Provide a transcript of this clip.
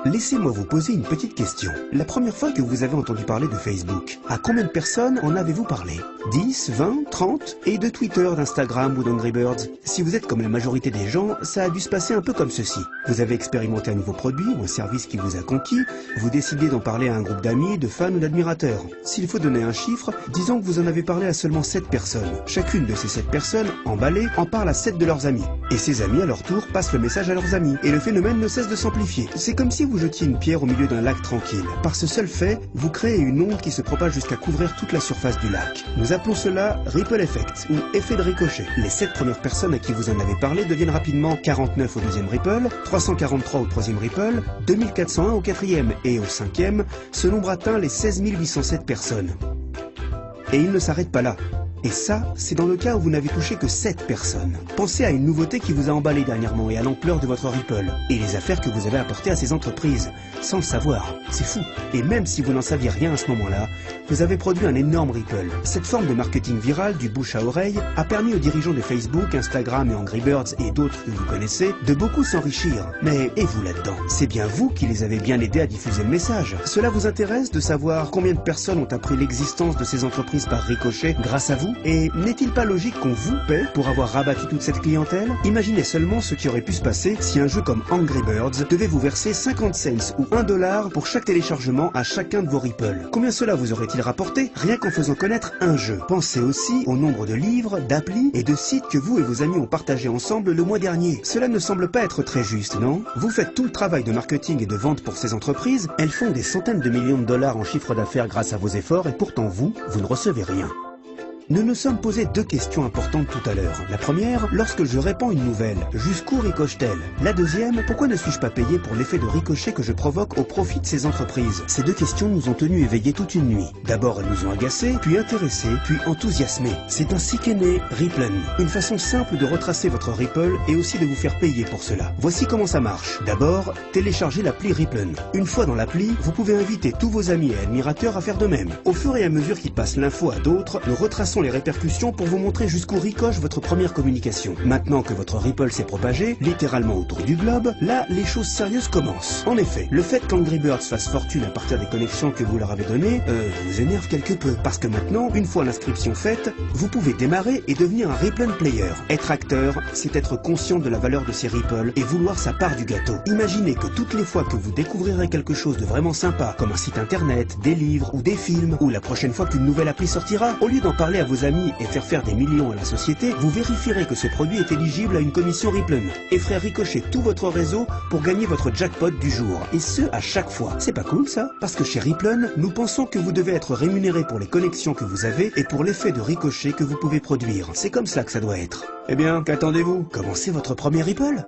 Laissez-moi vous poser une petite question. La première fois que vous avez entendu parler de Facebook, à combien de personnes en avez-vous parlé? 10, 20, 30? Et de Twitter, d'Instagram ou d'Angry Birds? Si vous êtes comme la majorité des gens, ça a dû se passer un peu comme ceci. Vous avez expérimenté un nouveau produit ou un service qui vous a conquis, vous décidez d'en parler à un groupe d'amis, de fans ou d'admirateurs. S'il faut donner un chiffre, disons que vous en avez parlé à seulement 7 personnes. Chacune de ces 7 personnes, emballées, en parle à 7 de leurs amis. Et ces amis, à leur tour, passent le message à leurs amis. Et le phénomène ne cesse de s'amplifier. C'est comme si vous jetiez une pierre au milieu d'un lac tranquille. Par ce seul fait, vous créez une onde qui se propage jusqu'à couvrir toute la surface du lac. Nous appelons cela Ripple Effect, ou effet de ricochet. Les 7 premières personnes à qui vous en avez parlé deviennent rapidement 49 au deuxième Ripple, 343 au troisième Ripple, 2401 au quatrième et au cinquième. Ce nombre atteint les 16 807 personnes. Et il ne s'arrête pas là. Et ça, c'est dans le cas où vous n'avez touché que 7 personnes. Pensez à une nouveauté qui vous a emballé dernièrement et à l'ampleur de votre Ripple. Et les affaires que vous avez apportées à ces entreprises, sans le savoir. C'est fou. Et même si vous n'en saviez rien à ce moment-là, vous avez produit un énorme Ripple. Cette forme de marketing viral, du bouche à oreille, a permis aux dirigeants de Facebook, Instagram et Angry Birds et d'autres que vous connaissez, de beaucoup s'enrichir. Mais et vous là-dedans? C'est bien vous qui les avez bien aidés à diffuser le message. Cela vous intéresse de savoir combien de personnes ont appris l'existence de ces entreprises par ricochet grâce à vous? Et n'est-il pas logique qu'on vous paie pour avoir rabattu toute cette clientèle? Imaginez seulement ce qui aurait pu se passer si un jeu comme Angry Birds devait vous verser 50 cents ou $1 pour chaque téléchargement à chacun de vos Ripple. Combien cela vous aurait-il rapporté rien qu'en faisant connaître un jeu? Pensez aussi au nombre de livres, d'applis et de sites que vous et vos amis ont partagé ensemble le mois dernier. Cela ne semble pas être très juste, non? Vous faites tout le travail de marketing et de vente pour ces entreprises, elles font des centaines de millions de dollars en chiffre d'affaires grâce à vos efforts et pourtant vous ne recevez rien. Nous nous sommes posé 2 questions importantes tout à l'heure. La première, lorsque je répands une nouvelle, jusqu'où ricoche-t-elle? La deuxième, pourquoi ne suis-je pas payé pour l'effet de ricochet que je provoque au profit de ces entreprises? Ces 2 questions nous ont tenus éveillés toute une nuit. D'abord, elles nous ont agacés, puis intéressés, puis enthousiasmés. C'est ainsi qu'est né Ripplen, une façon simple de retracer votre Ripple et aussi de vous faire payer pour cela. Voici comment ça marche. D'abord, téléchargez l'appli Ripplen. Une fois dans l'appli, vous pouvez inviter tous vos amis et admirateurs à faire de même. Au fur et à mesure qu'ils passent l'info à d'autres, nous retraçons les répercussions pour vous montrer jusqu'où ricoche votre première communication. Maintenant que votre Ripple s'est propagé, littéralement autour du globe, là, les choses sérieuses commencent. En effet, le fait qu'Angry Birds fasse fortune à partir des connexions que vous leur avez données, vous énerve quelque peu. Parce que maintenant, une fois l'inscription faite, vous pouvez démarrer et devenir un Ripplen player. Être acteur, c'est être conscient de la valeur de ces Ripple et vouloir sa part du gâteau. Imaginez que toutes les fois que vous découvrirez quelque chose de vraiment sympa, comme un site internet, des livres ou des films, ou la prochaine fois qu'une nouvelle appli sortira, au lieu d'en parler à vos amis et faire des millions à la société, vous vérifierez que ce produit est éligible à une commission Ripplen et ferez ricocher tout votre réseau pour gagner votre jackpot du jour. Et ce, à chaque fois. C'est pas cool ça? Parce que chez Ripplen, nous pensons que vous devez être rémunéré pour les connexions que vous avez et pour l'effet de ricochet que vous pouvez produire. C'est comme ça que ça doit être. Eh bien, qu'attendez-vous? Commencez votre premier Ripple.